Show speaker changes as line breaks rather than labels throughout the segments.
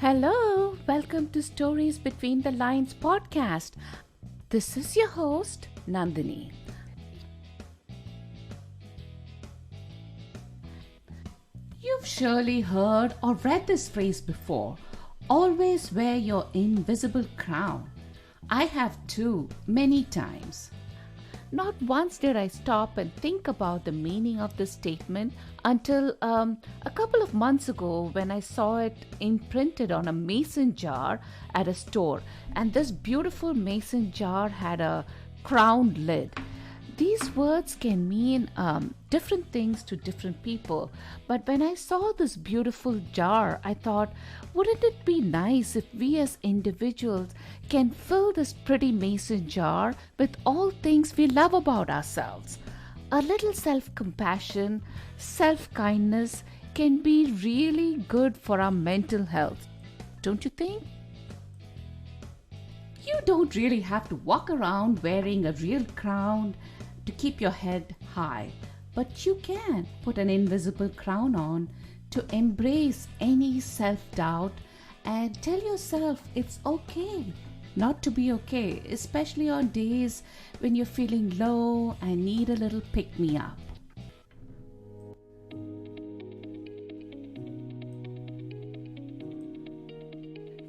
Hello, welcome to Stories Between the Lines podcast. This is your host, Nandini. You've surely heard or read this phrase before, always wear your invisible crown. I have too, many times. Not once did I stop and think about the meaning of this statement until a couple of months ago when I saw it imprinted on a mason jar at a store. And this beautiful mason jar had a crowned lid. These words can mean different things to different people. But when I saw this beautiful jar, I thought, wouldn't it be nice if we as individuals can fill this pretty mason jar with all things we love about ourselves? A little self compassion, self kindness can be really good for our mental health, don't you think? You don't really have to walk around wearing a real crown to keep your head high, but you can put an invisible crown on to embrace any self-doubt and tell yourself it's okay not to be okay, especially on days when you're feeling low and need a little pick-me-up.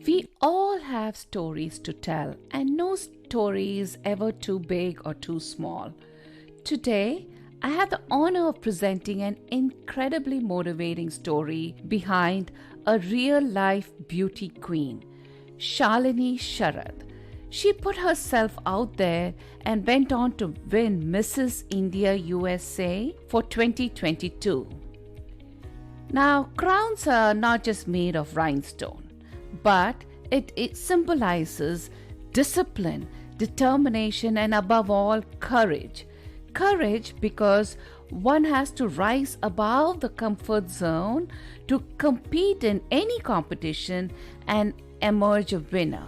We all have stories to tell, and no story is ever too big or too small. Today, I have the honor of presenting an incredibly motivating story behind a real-life beauty queen, Shalini Sharad. She put herself out there and went on to win Mrs. India USA for 2022. Now, crowns are not just made of rhinestone, but it symbolizes discipline, determination, and above all, courage. Courage because one has to rise above the comfort zone to compete in any competition and emerge a winner.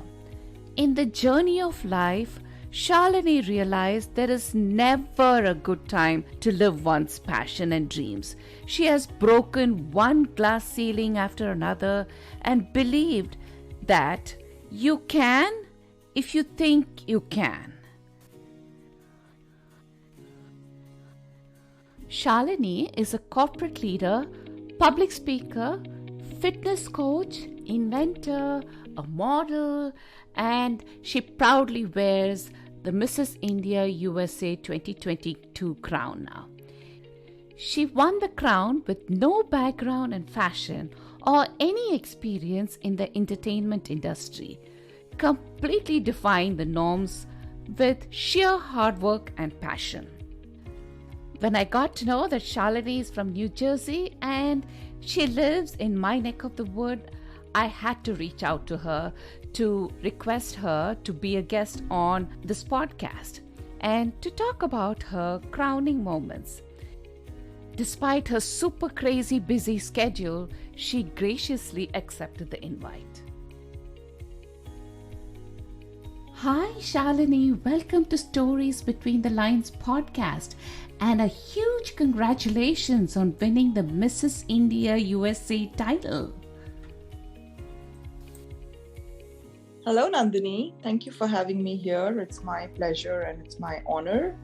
In the journey of life, Shalini realized there is never a good time to live one's passion and dreams. She has broken one glass ceiling after another and believed that you can if you think you can. Shalini is a corporate leader, public speaker, fitness coach, inventor, a model, and she proudly wears the Mrs. India USA 2022 crown now. She won the crown with no background in fashion or any experience in the entertainment industry, completely defying the norms with sheer hard work and passion. When I got to know that Shalini is from New Jersey and she lives in my neck of the wood, I had to reach out to her to request her to be a guest on this podcast and to talk about her crowning moments. Despite her super crazy busy schedule, she graciously accepted the invite. Hi Shalini, welcome to Stories Between the Lines podcast, and a huge congratulations on winning the Mrs. India USA title.
Hello Nandini, thank you for having me here. It's my pleasure and it's my honor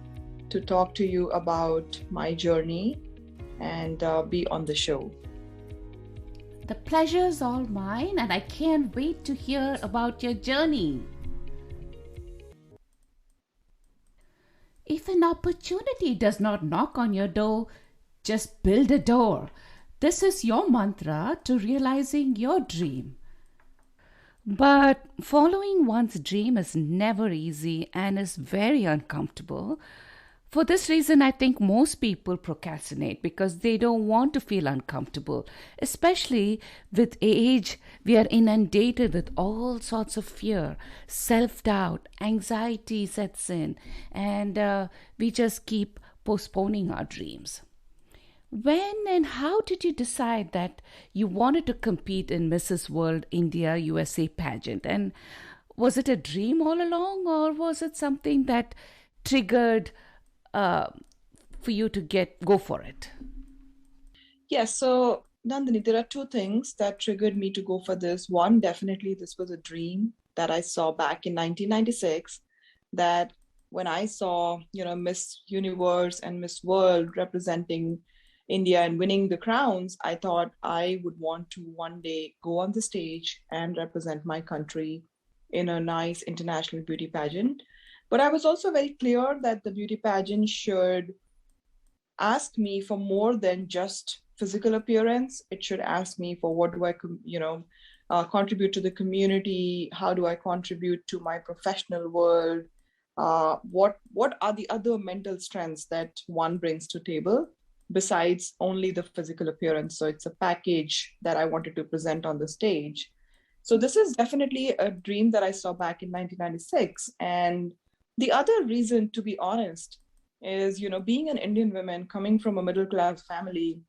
to talk to you about my journey and be on the show.
The pleasure is all mine, and I can't wait to hear about your journey. If an opportunity does not knock on your door, just build a door. This is your mantra to realizing your dream. But following one's dream is never easy and is very uncomfortable. For this reason, I think most people procrastinate because they don't want to feel uncomfortable. Especially with age, we are inundated with all sorts of fear, self-doubt, anxiety sets in, and we just keep postponing our dreams. When and how did you decide that you wanted to compete in Mrs. World India USA pageant? And was it a dream all along, or was it something that triggered for you to go for it?
Yes, so Nandini, there are two things that triggered me to go for this. One, definitely, this was a dream that I saw back in 1996. That when I saw, Miss Universe and Miss World representing India and winning the crowns, I thought I would want to one day go on the stage and represent my country in a nice international beauty pageant. But I was also very clear that the beauty pageant should ask me for more than just physical appearance. It should ask me for what do I, contribute to the community? How do I contribute to my professional world? What are the other mental strengths that one brings to table besides only the physical appearance? So it's a package that I wanted to present on the stage. So this is definitely a dream that I saw back in 1996. And the other reason, to be honest, is being an Indian woman coming from a middle class family.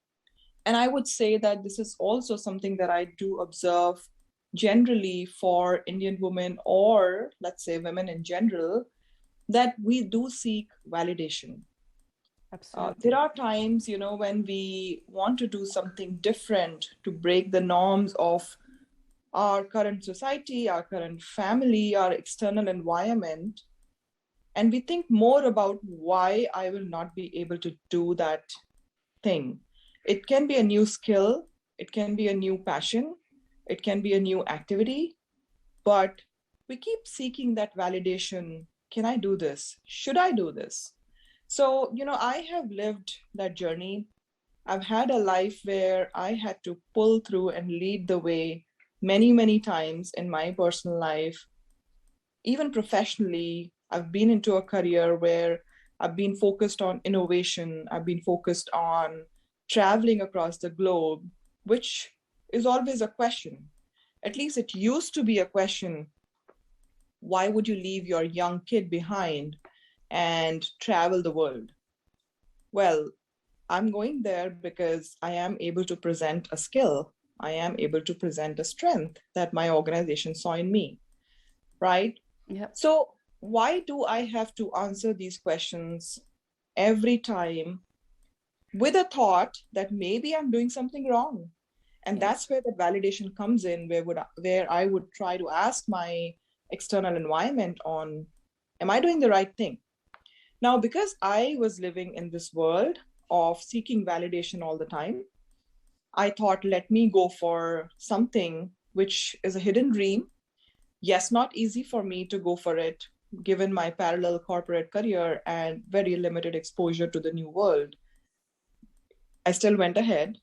And I would say that this is also something that I do observe generally for Indian women, or let's say women in general, that we do seek validation. There
Absolutely.
are times, when we want to do something different to break the norms of our current society, our current family, our external environment, and we think more about why I will not be able to do that thing. It can be a new skill, it can be a new passion, it can be a new activity, but we keep seeking that validation. Can I do this? Should I do this? So, I have lived that journey. I've had a life where I had to pull through and lead the way many, many times in my personal life. Even professionally, I've been into a career where I've been focused on innovation, I've been focused on traveling across the globe, which is always a question. At least it used to be a question. Why would you leave your young kid behind and travel the world? Well, I'm going there because I am able to present a skill. I am able to present a strength that my organization saw in me, right?
Yep.
So, why do I have to answer these questions every time with a thought that maybe I'm doing something wrong? And
Yes.
that's where the validation comes in, where I would try to ask my external environment on, am I doing the right thing? Now, because I was living in this world of seeking validation all the time, I thought, let me go for something which is a hidden dream. Yes, not easy for me to go for it, given my parallel corporate career and very limited exposure to the new world. I still went ahead.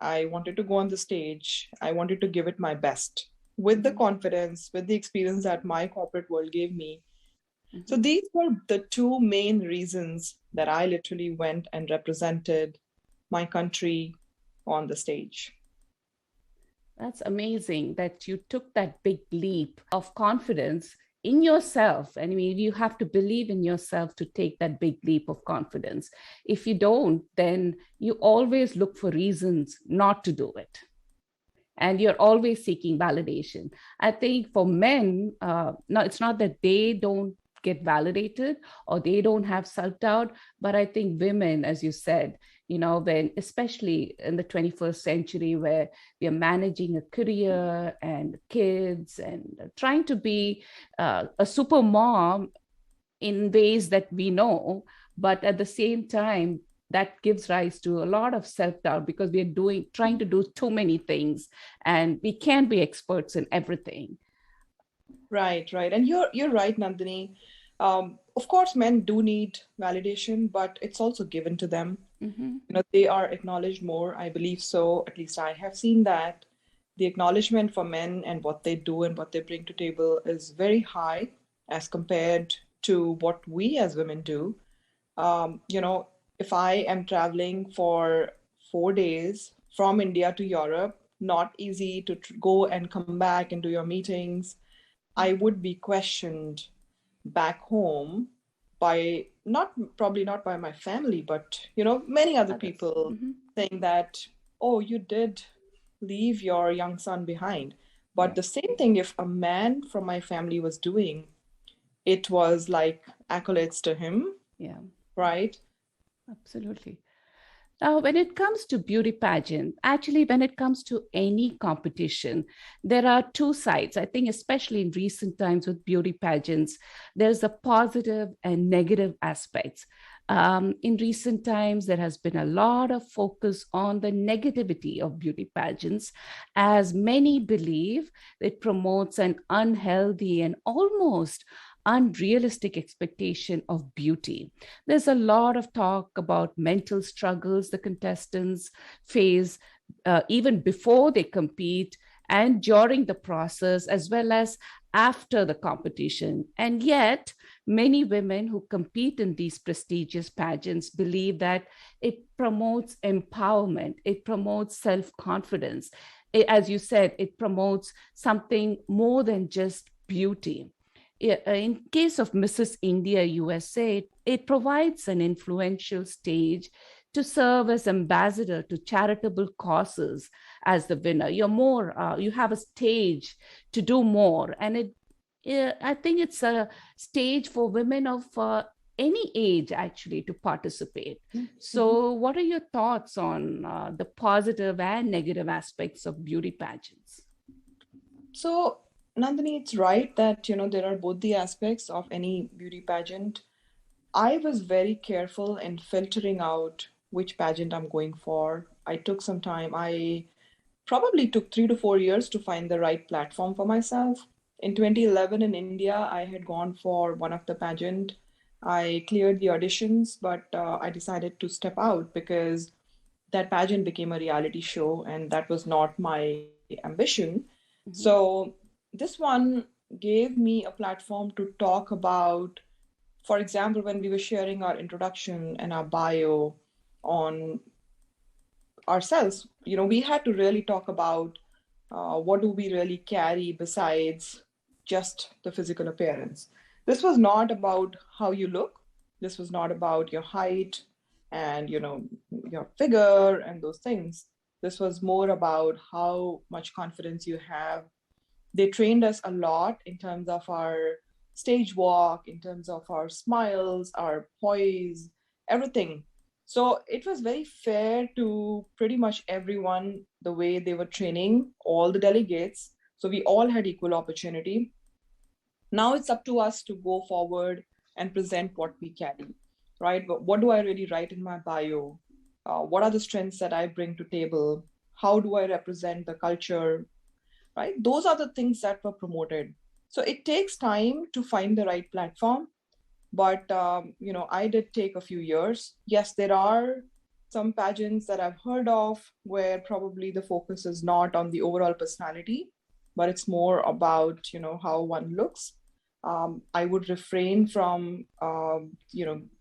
I wanted to go on the stage. I wanted to give it my best with the
Mm-hmm.
confidence, with the experience that my corporate world gave me. So
Mm-hmm.
these were the two main reasons that I literally went and represented my country on the stage.
That's amazing that you took that big leap of confidence in yourself. I mean, you have to believe in yourself to take that big leap of confidence. If you don't, then you always look for reasons not to do it. And you're always seeking validation. I think for men, no, it's not that they don't get validated or they don't have self-doubt, but I think women, as you said, when especially in the 21st century where we are managing a career and kids and trying to be a super mom in ways that we know, but at the same time, that gives rise to a lot of self-doubt because we are trying to do too many things and we can't be experts in everything.
Right, right. And you're right, Nandini. Of course, men do need validation, but it's also given to them.
Mm-hmm.
They are acknowledged more. I believe so. At least I have seen that. The acknowledgement for men and what they do and what they bring to table is very high as compared to what we as women do. Um, you know, if I am traveling for 4 days from India to Europe, not easy to go and come back and do your meetings. I would be questioned back home by not probably not by my family, but many other
Others.
people
Mm-hmm.
saying that, oh, you did leave your young son behind. But
Yeah.
the same thing, if a man from my family was doing, it was like accolades to him,
Yeah.
right?
Absolutely. When it comes to beauty pageant, actually, when it comes to any competition, there are two sides. I think, especially in recent times with beauty pageants, there's a positive and negative aspects. In recent times, there has been a lot of focus on the negativity of beauty pageants, as many believe it promotes an unhealthy and almost unrealistic expectation of beauty. There's a lot of talk about mental struggles the contestants face even before they compete and during the process, as well as after the competition. And yet, many women who compete in these prestigious pageants believe that it promotes empowerment, it promotes self confidence. As you said, it promotes something more than just beauty. In case of Mrs. India USA, it provides an influential stage to serve as ambassador to charitable causes as the winner. You have a stage to do more. And I think it's a stage for women of any age actually to participate. So, what are your thoughts on the positive and negative aspects of beauty pageants?
So, Nandini, it's right that, there are both the aspects of any beauty pageant. I was very careful in filtering out which pageant I'm going for. I took some time. I probably took 3 to 4 years to find the right platform for myself. In 2011 in India, I had gone for one of the pageant. I cleared the auditions, but I decided to step out because that pageant became a reality show, and that was not my ambition.
Mm-hmm.
So this one gave me a platform to talk about, for example, when we were sharing our introduction and our bio on ourselves, we had to really talk about what do we really carry besides just the physical appearance. This was not about how you look. This was not about your height and your figure and those things. This was more about how much confidence you have. They trained us a lot in terms of our stage walk, in terms of our smiles, our poise, everything. So it was very fair to pretty much everyone the way they were training all the delegates. So we all had equal opportunity. Now it's up to us to go forward and present what we carry, right? But what do I really write in my bio? What are the strengths that I bring to table? How do I represent the culture, right? Those are the things that were promoted. So it takes time to find the right platform, but I did take a few years. Yes, there are some pageants that I've heard of where probably the focus is not on the overall personality, but it's more about how one looks. I would refrain from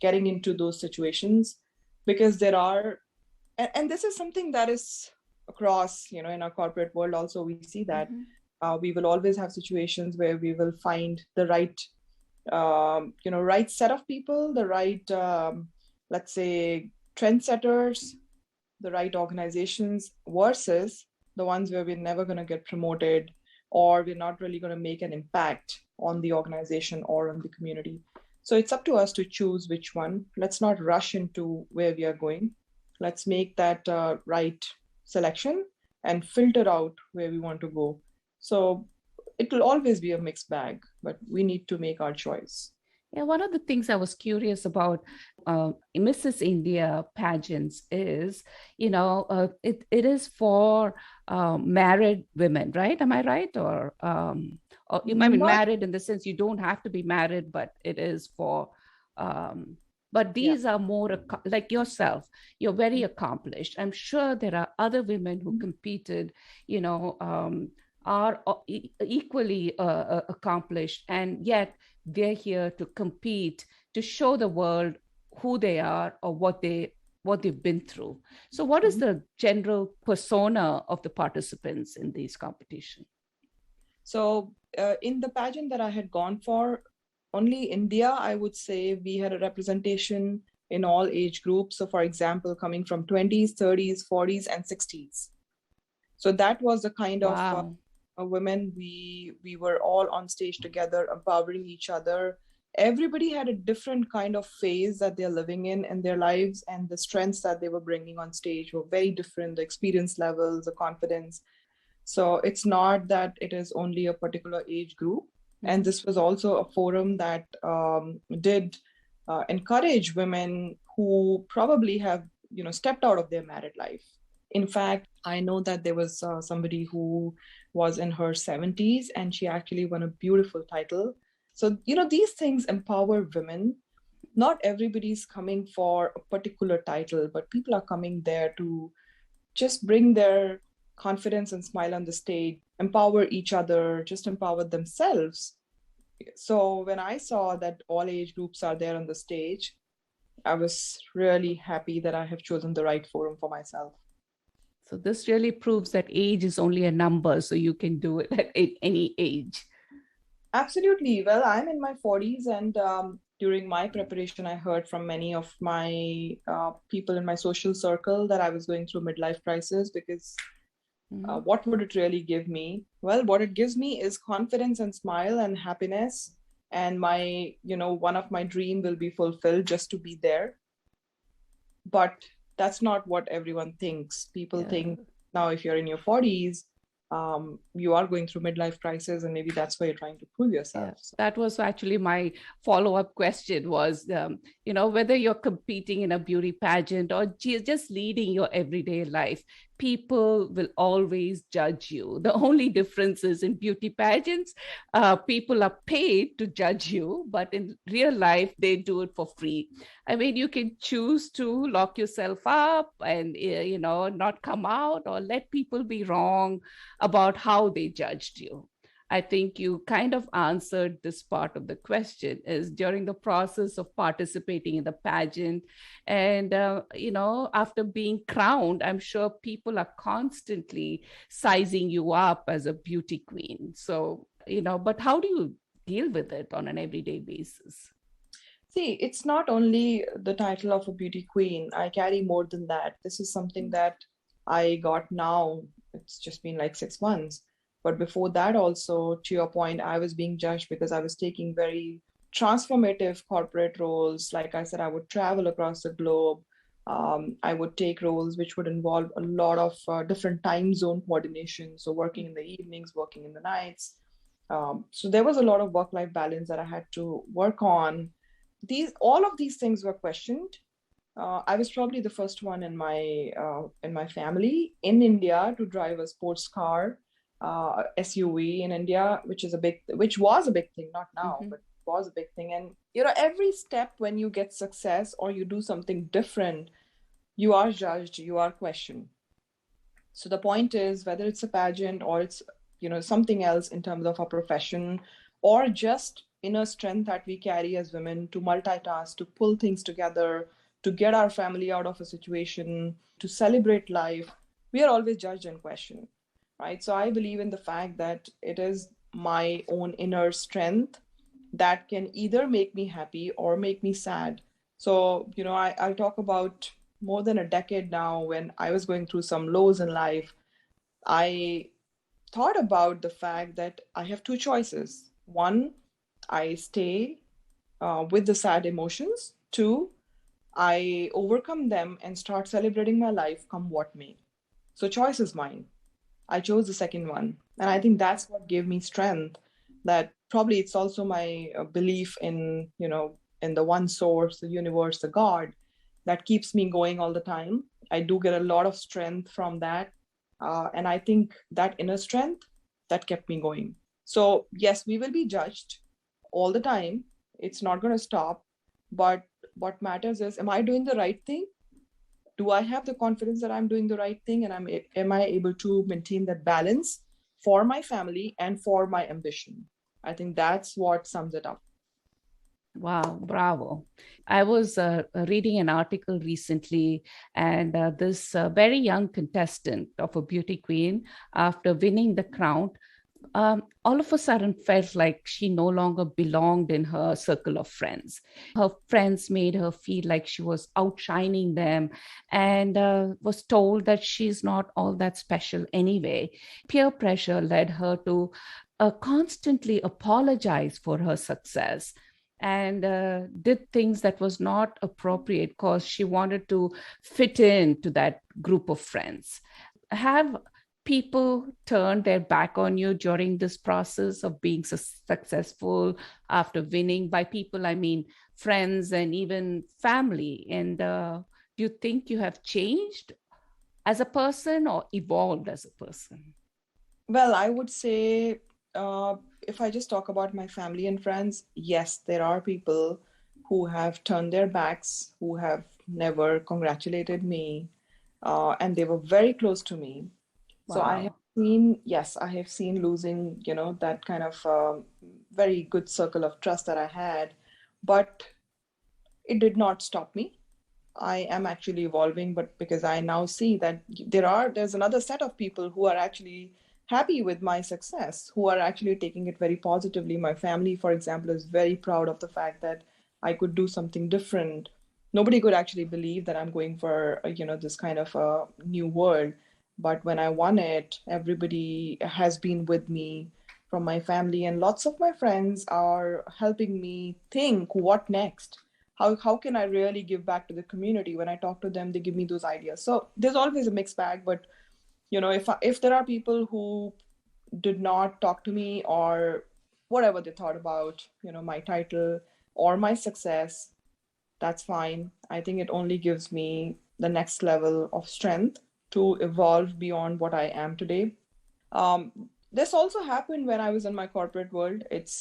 getting into those situations because there are, and this is something that is across, in our corporate world also, we see that
Mm-hmm.
we will always have situations where we will find the right right set of people, the right let's say trendsetters, the right organizations versus the ones where we're never going to get promoted, or we're not really going to make an impact on the organization or on the community. So it's up to us to choose which one. Let's not rush into where we are going. Let's make that right selection and filter out where we want to go. So it will always be a mixed bag, but we need to make our choice.
Yeah, one of the things I was curious about Mrs. India pageants is, it is for married women, right? Am I right? Or you might be
Not,
married in the sense you don't have to be married, but it is for, um, but
yeah.
these are more like yourself. You're very accomplished. I'm sure there are other women who competed, you know, are equally accomplished, and yet they're here to compete, to show the world who they are or what they've been through. So what is
Mhm.
the general persona of the participants in these competitions?
So, in the pageant that I had gone for, only India, I would say we had a representation in all age groups. So, for example, coming from 20s, 30s, 40s, and 60s. So that was the kind of
Wow.
women we were all on stage together, empowering each other. everybody had a different kind of phase that they're living in their lives, and the strengths that they were bringing on stage were very different, the experience levels, the confidence. So it's not that it is only a particular age group. And this was also a forum that did encourage women who probably have, stepped out of their married life. In fact, I know that there was somebody who was in her 70s and she actually won a beautiful title. So, these things empower women. Not everybody's coming for a particular title, but people are coming there to just bring their confidence and smile on the stage, empower each other, just empower themselves. So when I saw that all age groups are there on the stage, I was really happy that I have chosen the right forum for myself.
So this really proves that age is only a number, so you can do it at any age.
Absolutely. Well, I'm in my 40s, and during my preparation, I heard from many of my people in my social circle that I was going through midlife crisis because what would it really give me? Well, what it gives me is confidence and smile and happiness. And one of my dream will be fulfilled just to be there. But that's not what everyone thinks. People think now if you're in your 40s, you are going through midlife crisis, and maybe that's why you're trying to prove yourself.
So that was actually my follow-up question was, whether you're competing in a beauty pageant or just leading your everyday life, people will always judge you. The only difference is in beauty pageants, people are paid to judge you, but in real life, they do it for free. I mean, you can choose to lock yourself up and, not come out, or let people be wrong about how they judged you. I think you kind of answered this part of the question is during the process of participating in the pageant. And, after being crowned, I'm sure people are constantly sizing you up as a beauty queen. So, but how do you deal with it on an everyday basis?
See, it's not only the title of a beauty queen. I carry more than that. This is something that I got now. It's just been like 6 months. But before that, also, to your point, I was being judged because I was taking very transformative corporate roles. Like I said, I would travel across the globe. I would take roles which would involve a lot of different time zone coordination. So, working in the evenings, working in the nights. So, there was a lot of work life balance that I had to work on. All of these things were questioned. I was probably the first one in my family in India to drive a sports car, SUV in India, which was a big thing, not now, but was a big thing. And every step when you get success or you do something different, you are judged, you are questioned. So the point is, whether it's a pageant or it's something else in terms of our profession, or just inner strength that we carry as women to multitask, to pull things together, to get our family out of a situation, to celebrate life, we are always judged and questioned, right? So I believe in the fact that it is my own inner strength that can either make me happy or make me sad. So, I'll talk about more than a decade now. When I was going through some lows in life, I thought about the fact that I have two choices. One, I stay with the sad emotions. Two, I overcome them and start celebrating my life come what may. So choice is mine. I chose the second one. And I think that's what gave me strength. That probably it's also my belief in the one source, the universe, the God, that keeps me going all the time. I do get a lot of strength from that. And I think that inner strength, that kept me going. So yes, we will be judged all the time. It's not going to stop. But what matters is, am I doing the right thing? Do I have the confidence that I'm doing the right thing? And am I able to maintain that balance for my family and for my ambition? I think that's what sums it up.
Wow, bravo. I was reading an article recently, and this very young contestant of a beauty queen, after winning the crown, all of a sudden felt like she no longer belonged in her circle of friends. Her friends made her feel like she was outshining them, and was told that she's not all that special anyway. Peer pressure led her to constantly apologize for her success. and did things that was not appropriate because she wanted to fit in to that group of friends. Have people turned their back on you during this process of being successful after winning? By people, I mean friends and even family. And do you think you have changed as a person or evolved as a person?
Well, I would say, if I just talk about my family and friends, yes, there are people who have turned their backs, who have never congratulated me, and they were very close to me. So I have
Wow.
seen, yes, I have seen losing, that kind of very good circle of trust that I had, but it did not stop me. I am actually evolving, but because I now see that there's another set of people who are actually happy with my success, who are actually taking it very positively. My family, for example, is very proud of the fact that I could do something different. Nobody could actually believe that I'm going for, this kind of a new world. But when I won it, everybody has been with me from my family, and lots of my friends are helping me think what next. How can I really give back to the community? When I talk to them, they give me those ideas. So there's always a mixed bag. But if there are people who did not talk to me, or whatever they thought about my title or my success, that's fine. I think it only gives me the next level of strength to evolve beyond what I am today. This also happened when I was in my corporate world. It's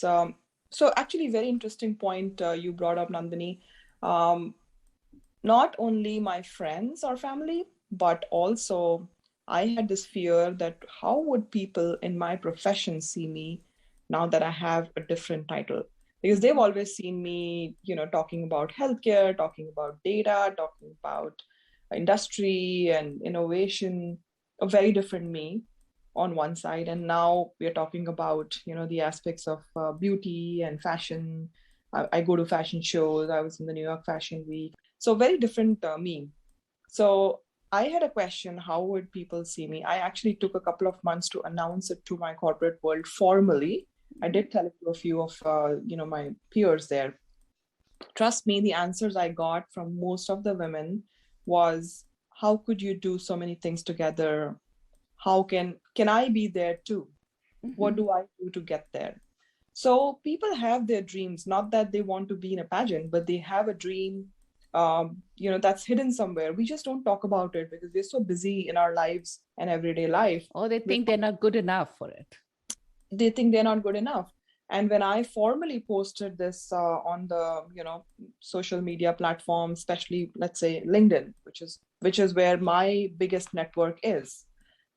so actually very interesting point you brought up, Nandini. Um, Not only my friends or family, but also I had this fear that how would people in my profession see me now that I have a different title? Because they've
Mhm.
always seen me, talking about healthcare, talking about data, talking about industry and innovation, a very different me on one side. And now we are talking about, the aspects of beauty and fashion. I go to fashion shows. I was in the New York Fashion Week. So very different me. So I had a question, how would people see me? I actually took a couple of months to announce it to my corporate world formally. I
Mhm.
did tell it to a few of my peers there. Trust me, the answers I got from most of the women was, how could you do so many things together? How can I be there too? What
Mhm.
do I do to get there? So people have their dreams, not that they want to be in a pageant, but they have a dream, that's hidden somewhere. We just don't talk about it because we're so busy in our lives and everyday life.
Or they think they're not good enough for it.
They think they're not good enough. And when I formally posted this on the social media platform, especially let's say LinkedIn, which is where my biggest network is,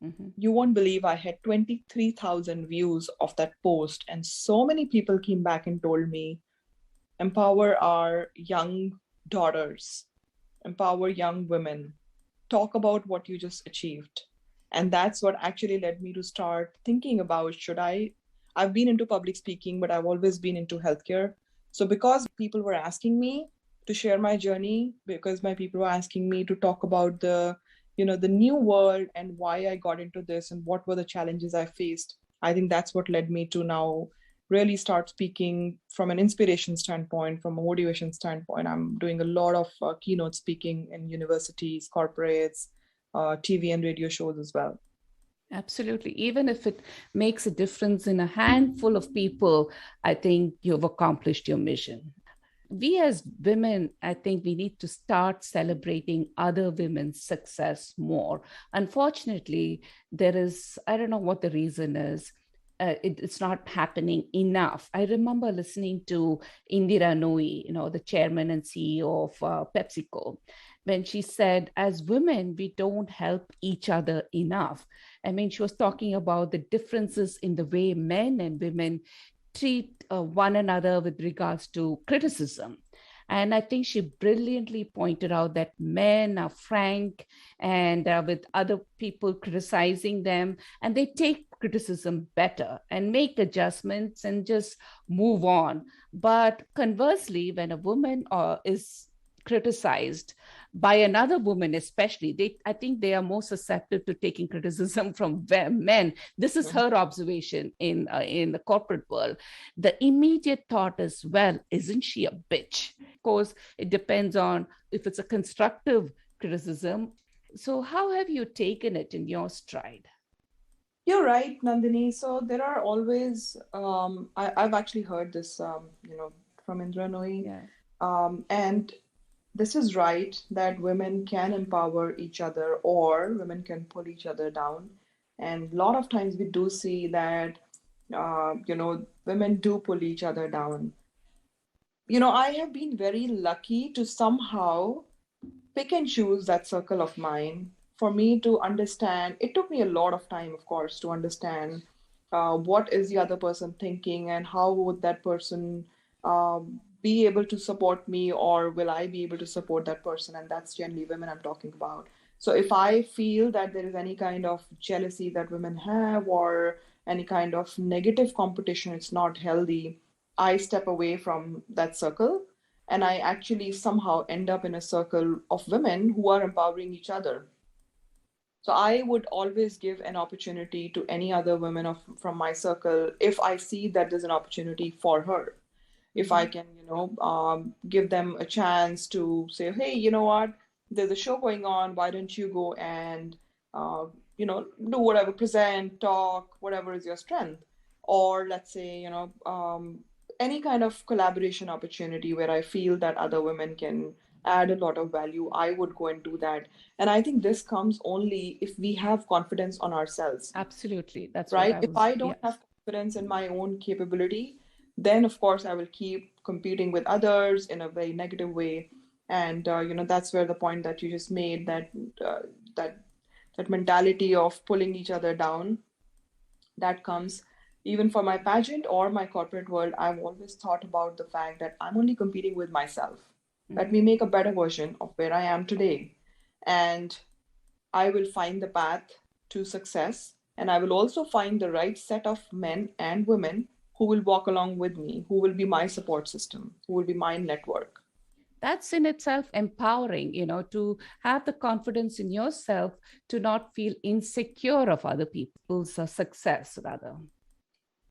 Mhm.
you won't believe I had 23,000 views of that post. And so many people came back and told me, empower our young daughters, empower young women, talk about what you just achieved. And that's what actually led me to start thinking about, I've been into public speaking, but I've always been into healthcare. So because people were asking me to share my journey, because my people were asking me to talk about the new world and why I got into this and what were the challenges I faced, I think that's what led me to now really start speaking from an inspiration standpoint, from a motivation standpoint. I'm doing a lot of keynote speaking in universities, corporates, TV and radio shows as well.
Absolutely. Even if it makes a difference in a handful of people, I think you've accomplished your mission. We as women, I think we need to start celebrating other women's success more. Unfortunately, there is, I don't know what the reason is. It's not happening enough. I remember listening to Indira Nooyi, the chairman and CEO of PepsiCo, when she said, as women, we don't help each other enough. I mean, she was talking about the differences in the way men and women treat one another with regards to criticism. And I think she brilliantly pointed out that men are frank and with other people criticizing them, and they take criticism better and make adjustments and just move on. But conversely, when a woman is criticized, by another woman, especially, I think they are more susceptible to taking criticism from men. This is her observation in the corporate world. The immediate thought is, well, isn't she a bitch? Of course, it depends on if it's a constructive criticism. So how have you taken it in your stride?
You're right, Nandini. So there are always, I've actually heard this, from Indra Nooyi.
Yeah.
And this is right that women can empower each other or women can pull each other down. And a lot of times we do see that, women do pull each other down. I have been very lucky to somehow pick and choose that circle of mine for me to understand. It took me a lot of time, of course, to understand what is the other person thinking and how would that person be able to support me, or will I be able to support that person? And that's generally women I'm talking about. So if I feel that there is any kind of jealousy that women have or any kind of negative competition, it's not healthy. I step away from that circle and I actually somehow end up in a circle of women who are empowering each other. So I would always give an opportunity to any other women from my circle if I see that there's an opportunity for her. If I can, give them a chance to say, hey, you know what, there's a show going on. Why don't you go and, do whatever, present, talk, whatever is your strength. Or let's say, any kind of collaboration opportunity where I feel that other women can add a lot of value, I would go and do that. And I think this comes only if we have confidence on ourselves,
Absolutely. That's what
right?
I
If
was,
I don't
yes.
have confidence in my own capability, then of course I will keep competing with others in a very negative way. And that's where the point that you just made, uh, that that mentality of pulling each other down, that comes even for my pageant or my corporate world. I've always thought about the fact that I'm only competing with myself. Let
Mm-hmm.
me make a better version of where I am today. And I will find the path to success. And I will also find the right set of men and women who will walk along with me, who will be my support system, who will be my network.
That's in itself empowering, to have the confidence in yourself, to not feel insecure of other people's success, rather.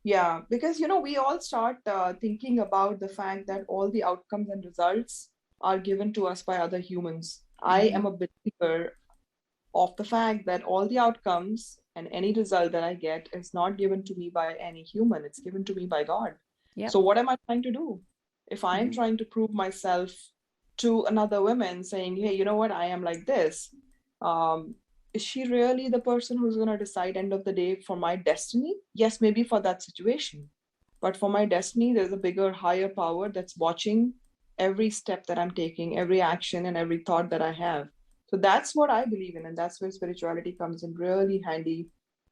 Yeah, because we all start thinking about the fact that all the outcomes and results are given to us by other humans. I
Mm-hmm.
am a believer of the fact that all the outcomes and any result that I get is not given to me by any human, it's given to me by God. So,
Yep.
what am I trying to do? If I am
Mm-hmm.
trying to prove myself to another woman saying, hey, you know what, I am like this, um, is she really the person who's going to decide end of the day for my destiny? Yes, maybe for that situation. But for my destiny, there's a bigger, higher power that's watching every step that I'm taking, every action, and every thought that I have. So that's what I believe in. And that's where spirituality comes in really handy,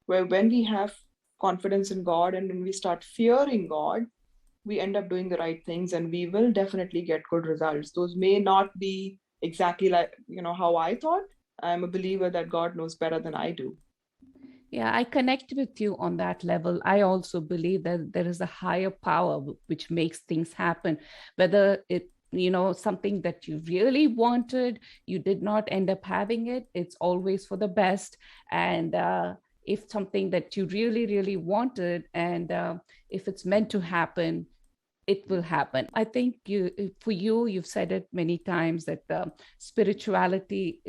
where when we have confidence in God and when we start fearing God, we end up doing the right things and we will definitely get good results. Those may not be exactly like, how I thought. I'm a believer that God knows better than I do.
Yeah, I connect with you on that level. I also believe that there is a higher power which makes things happen, whether it, something that you really wanted, you did not end up having it, it's always for the best. And if something that you really, really wanted, and if it's meant to happen, it will happen. I think for you, you've said it many times that spirituality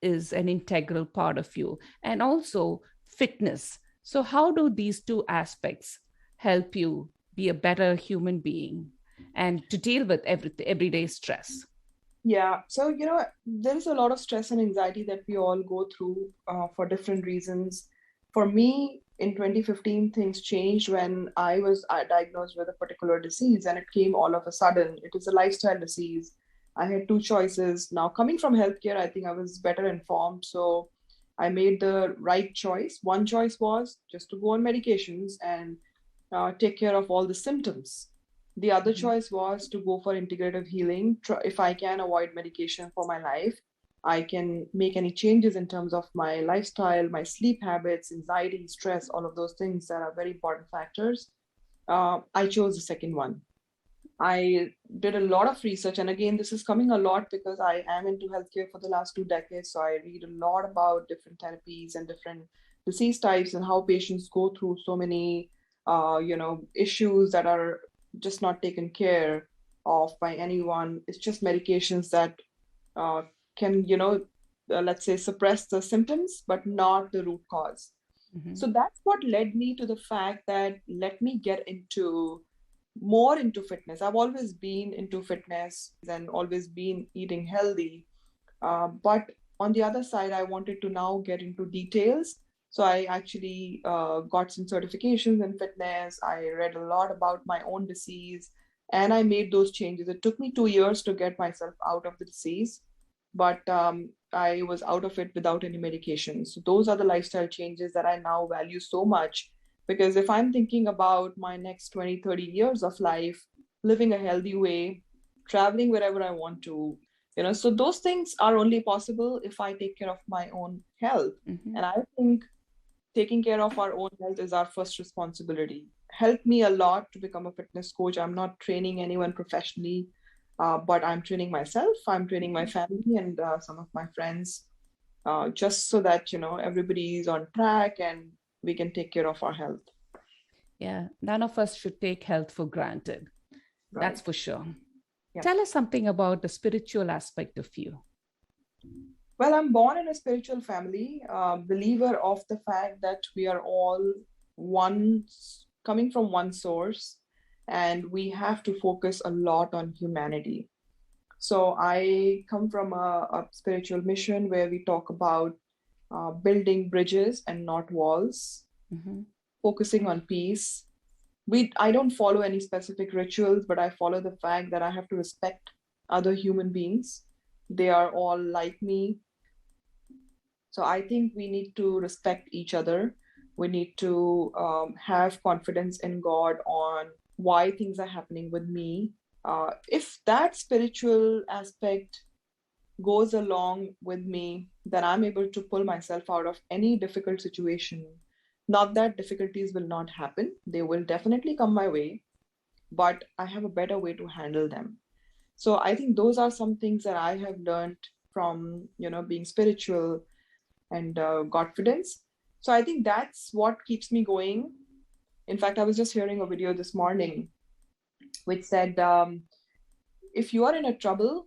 is an integral part of you, and also fitness. So how do these two aspects help you be a better human being and to deal with everyday stress?
Yeah, so there is a lot of stress and anxiety that we all go through for different reasons. For me, in 2015, things changed when I was diagnosed with a particular disease, and it came all of a sudden. It is a lifestyle disease. I had two choices. Now, coming from healthcare, I think I was better informed, so I made the right choice. One choice was just to go on medications and take care of all the symptoms. The other
Mhm.
choice was to go for integrative healing. If I can avoid medication for my life, I can make any changes in terms of my lifestyle, my sleep habits, anxiety, stress, all of those things that are very important factors. I chose the second one. I did a lot of research. And again, this is coming a lot because I am into healthcare for the last 2 decades. So I read a lot about different therapies and different disease types and how patients go through so many, issues that are just not taken care of by anyone. It's just medications that uh, can, let's say, suppress the symptoms, but not the root cause.
Mm-hmm.
So that's what led me to the fact that let me get into more into fitness. I've always been into fitness and always been eating healthy. But on the other side, I wanted to now get into details. So I actually got some certifications in fitness. I read a lot about my own disease and I made those changes. It took me 2 years to get myself out of the disease, but I was out of it without any medications. So those are the lifestyle changes that I now value so much. Because if I'm thinking about my next 20, 30 years of life, living a healthy way, traveling wherever I want to, so those things are only possible if I take care of my own health.
Mm-hmm.
And I think taking care of our own health is our first responsibility. Helped me a lot to become a fitness coach. I'm not training anyone professionally, but I'm training myself. I'm training my family and some of my friends, just so that everybody is on track and we can take care of our health.
Yeah, none of us should take health for granted. That's
Right.
for sure.
Yeah.
Tell us something about the spiritual aspect of you.
Well, I'm born in a spiritual family, believer of the fact that we are all one, coming from one source, and we have to focus a lot on humanity. So I come from a spiritual mission where we talk about building bridges and not walls,
Mm-hmm.
focusing on peace. I don't follow any specific rituals, but I follow the fact that I have to respect other human beings. They are all like me. So I think we need to respect each other. We need to have confidence in God on why things are happening with me. If that spiritual aspect goes along with me, then I'm able to pull myself out of any difficult situation. Not that difficulties will not happen, they will definitely come my way, but I have a better way to handle them. So I think those are some things that I have learned from, being spiritual and confidence. So I think that's what keeps me going. In fact, I was just hearing a video this morning which said, if you are in a trouble,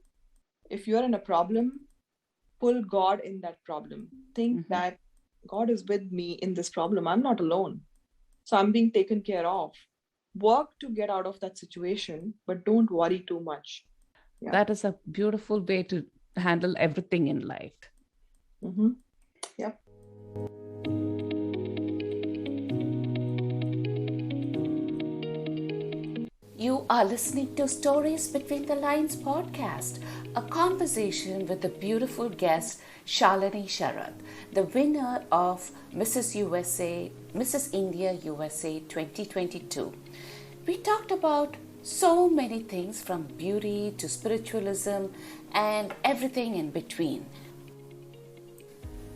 if you are in a problem, pull God in that problem. Think
Mm-hmm.
that God is with me in this problem. I'm not alone. So I'm being taken care of. Work to get out of that situation, but don't worry too much. Yeah.
That is a beautiful way to handle everything in life.
Mm-hmm. Yep.
You are listening to Stories Between the Lines podcast, a conversation with the beautiful guest Shalini Sharad, the winner of Mrs. USA, Mrs. India USA 2022. We talked about so many things from beauty to spiritualism and everything in between.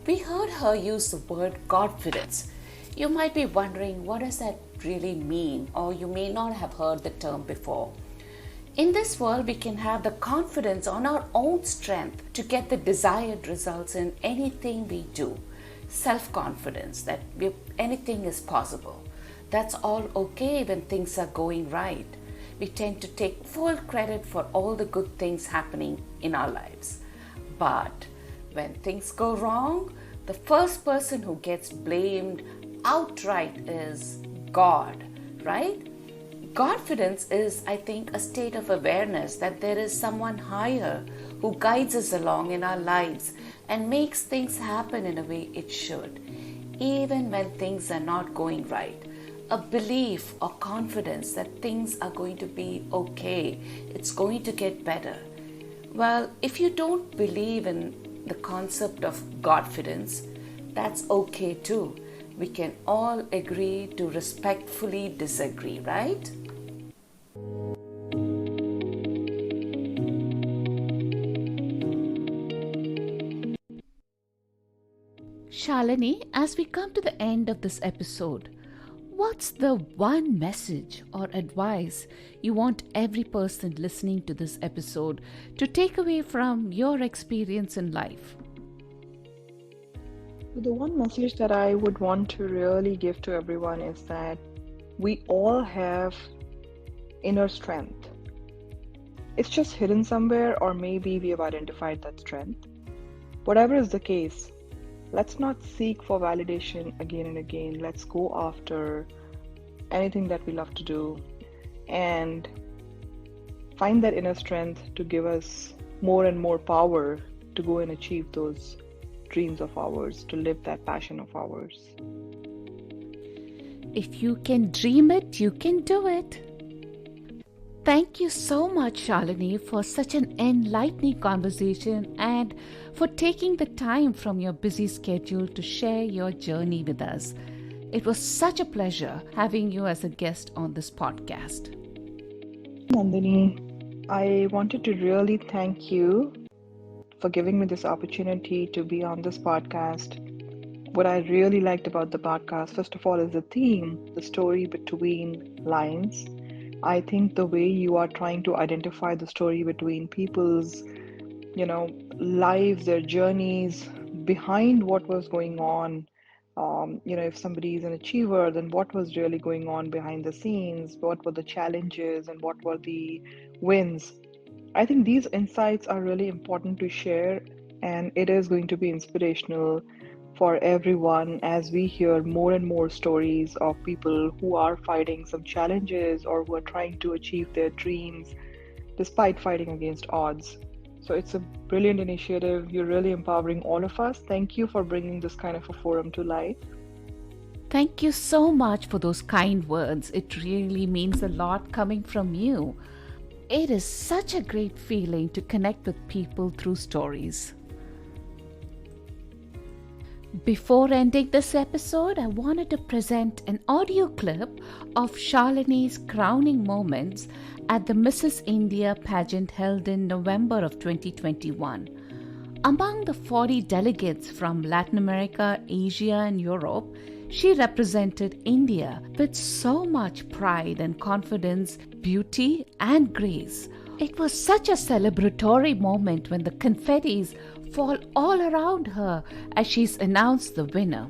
We heard her use the word confidence. You might be wondering, what does that really mean? Or you may not have heard the term before. In this world, we can have the confidence on our own strength to get the desired results in anything we do. Self-confidence that anything is possible. That's all okay when things are going right. We tend to take full credit for all the good things happening in our lives. But when things go wrong, the first person who gets blamed outright is God, right? Confidence is, I think, a state of awareness that there is someone higher who guides us along in our lives and makes things happen in a way it should, even when things are not going right. A belief or confidence that things are going to be okay, it's going to get better. Well, if you don't believe in the concept of Godfidence, that's okay too. We can all agree to respectfully disagree, right? Shalini, as we come to the end of this episode, What's the one message or advice you want every person listening to this episode to take away from your experience in life?
The one message that I would want to really give to everyone is that we all have inner strength. It's just hidden somewhere, or maybe we have identified that strength. Whatever is the case, let's not seek for validation again and again. Let's go after anything that we love to do and find that inner strength to give us more and more power to go and achieve those dreams of ours, to live that passion of ours.
If you can dream it, you can do it. Thank you so much, Shalini, for such an enlightening conversation and for taking the time from your busy schedule to share your journey with us. It was such a pleasure having you as a guest on this podcast.
Nandini, I wanted to really thank you for giving me this opportunity to be on this podcast. What I really liked about the podcast, first of all, is the theme, the story between lines. I think the way you are trying to identify the story between people's, lives, their journeys, behind what was going on. If somebody is an achiever, then what was really going on behind the scenes? What were the challenges and what were the wins? I think these insights are really important to share, and it is going to be inspirational for everyone as we hear more and more stories of people who are fighting some challenges or who are trying to achieve their dreams despite fighting against odds. So it's a brilliant initiative. You're really empowering all of us. Thank you for bringing this kind of a forum to life.
Thank you so much for those kind words. It really means a lot coming from you. It is such a great feeling to connect with people through stories. Before ending this episode, I wanted to present an audio clip of Shalini's crowning moments at the Mrs. India pageant held in November of 2021. Among the 40 delegates from Latin America, Asia, and Europe, she represented India with so much pride and confidence, beauty, and grace. It was such a celebratory moment when the confettis fall all around her as she's announced the winner.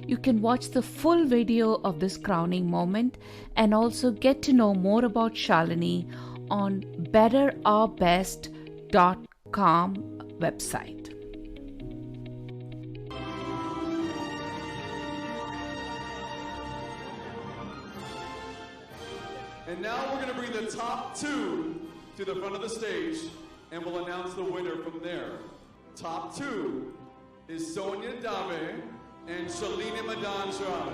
You can watch the full video of this crowning moment and also get to know more about Shalini on betterourbest.com website.
And now we're going to bring the top two to the front of the stage, and we'll announce the winner from there. Top two is Sonia Dave and Shalini Madan Sharad.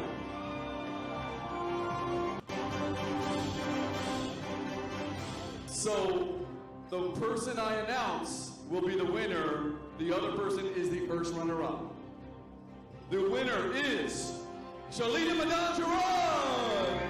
So the person I announce will be the winner. The other person is the first runner-up. The winner is Shalini Madan Sharad.